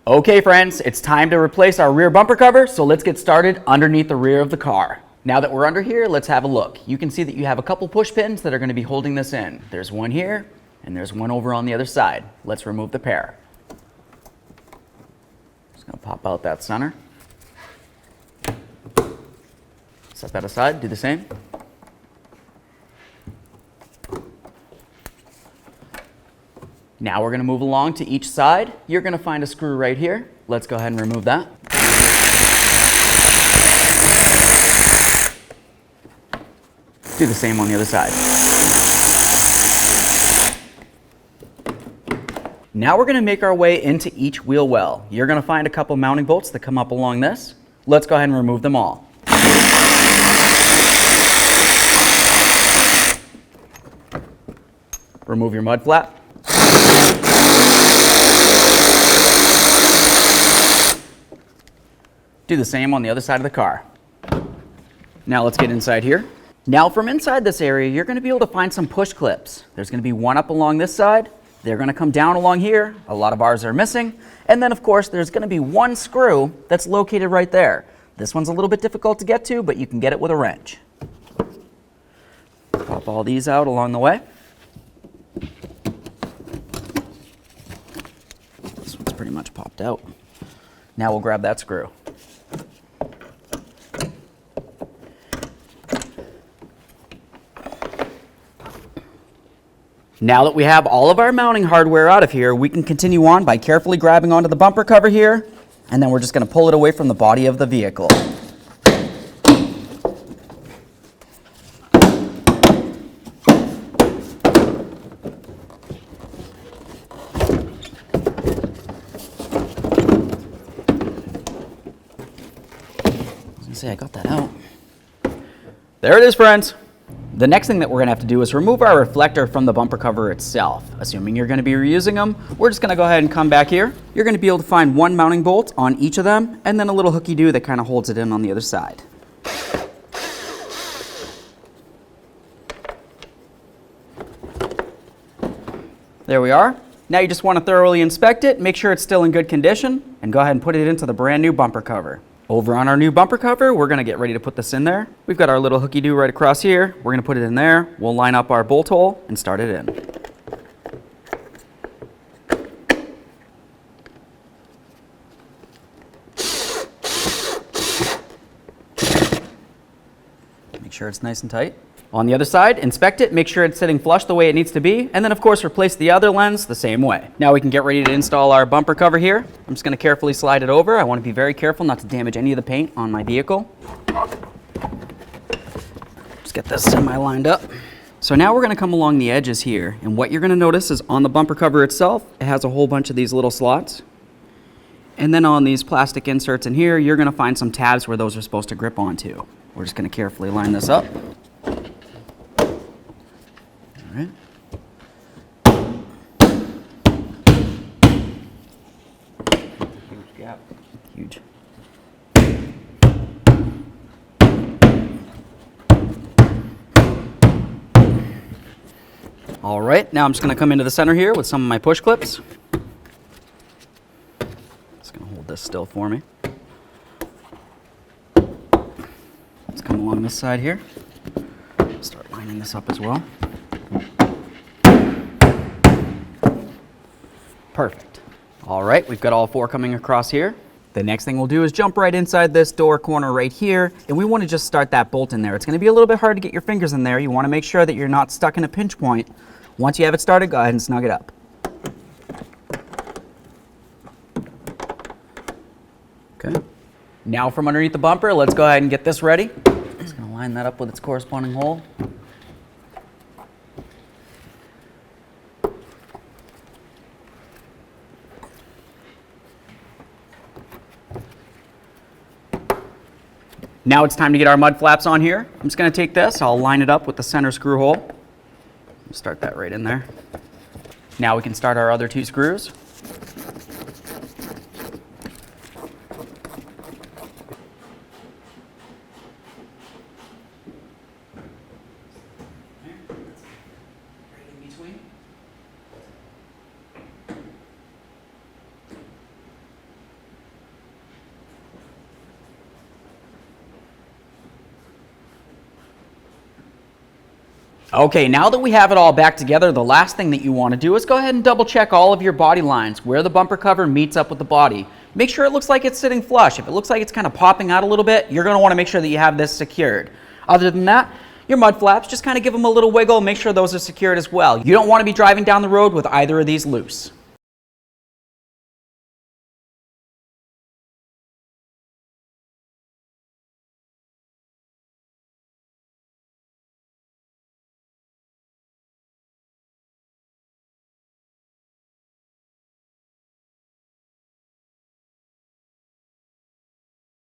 Okay friends, it's time to replace our rear bumper cover, so let's get started underneath the rear of the car. Now that we're under here, let's have a look. You can see that you have a couple push pins that are going to be holding this in. There's one here, and there's one over on the other side. Let's remove the pair. Just going to pop out that center. Set that aside, do the same. Now we're going to move along to each side. You're going to find a screw right here. Let's go ahead and remove that. Do the same on the other side. Now we're going to make our way into each wheel well. You're going to find a couple mounting bolts that come up along this. Let's go ahead and remove them all. Remove your mud flap. Do the same on the other side of the car. Now let's get inside here. Now from inside this area, you're going to be able to find some push clips. There's going to be one up along this side. They're going to come down along here. A lot of ours are missing. And then of course, there's going to be one screw that's located right there. This one's a little bit difficult to get to, but you can get it with a wrench. Pop all these out along the way. This one's pretty much popped out. Now we'll grab that screw. Now that we have all of our mounting hardware out of here, we can continue on by carefully grabbing onto the bumper cover here, and then we're just going to pull it away from the body of the vehicle. I got that out. There it is, friends. The next thing that we're going to have to do is remove our reflector from the bumper cover itself. Assuming you're going to be reusing them, we're just going to go ahead and come back here. You're going to be able to find one mounting bolt on each of them, and then a little hooky-doo that kind of holds it in on the other side. There we are. Now you just want to thoroughly inspect it, make sure it's still in good condition, and go ahead and put it into the brand new bumper cover. Over on our new bumper cover, we're going to get ready to put this in there. We've got our little hooky-doo right across here. We're going to put it in there. We'll line up our bolt hole and start it in. Make sure it's nice and tight. On the other side, inspect it, make sure it's sitting flush the way it needs to be, and then of course replace the other lens the same way. Now we can get ready to install our bumper cover here. I'm just going to carefully slide it over. I want to be very careful not to damage any of the paint on my vehicle. Just get this semi-lined up. So now we're going to come along the edges here, and what you're going to notice is on the bumper cover itself, it has a whole bunch of these little slots. And then on these plastic inserts in here, you're going to find some tabs where those are supposed to grip onto. We're just going to carefully line this up. Right. Huge gap. Huge. All right, now I'm just going to come into the center here with some of my push clips. Just going to hold this still for me. Let's come along this side here. Start lining this up as well. Perfect. All right, we've got all four coming across here. The next thing we'll do is jump right inside this door corner right here, and we want to just start that bolt in there. It's going to be a little bit hard to get your fingers in there. You want to make sure that you're not stuck in a pinch point. Once you have it started, go ahead and snug it up. Okay. Now from underneath the bumper, let's go ahead and get this ready. Just going to line that up with its corresponding hole. Now it's time to get our mud flaps on here. I'm just going to take this, I'll line it up with the center screw hole. Start that right in there. Now we can start our other two screws. Okay, now that we have it all back together, the last thing that you want to do is go ahead and double check all of your body lines, where the bumper cover meets up with the body. Make sure it looks like it's sitting flush. If it looks like it's kind of popping out a little bit, you're going to want to make sure that you have this secured. Other than that, your mud flaps, just kind of give them a little wiggle, make sure those are secured as well. You don't want to be driving down the road with either of these loose.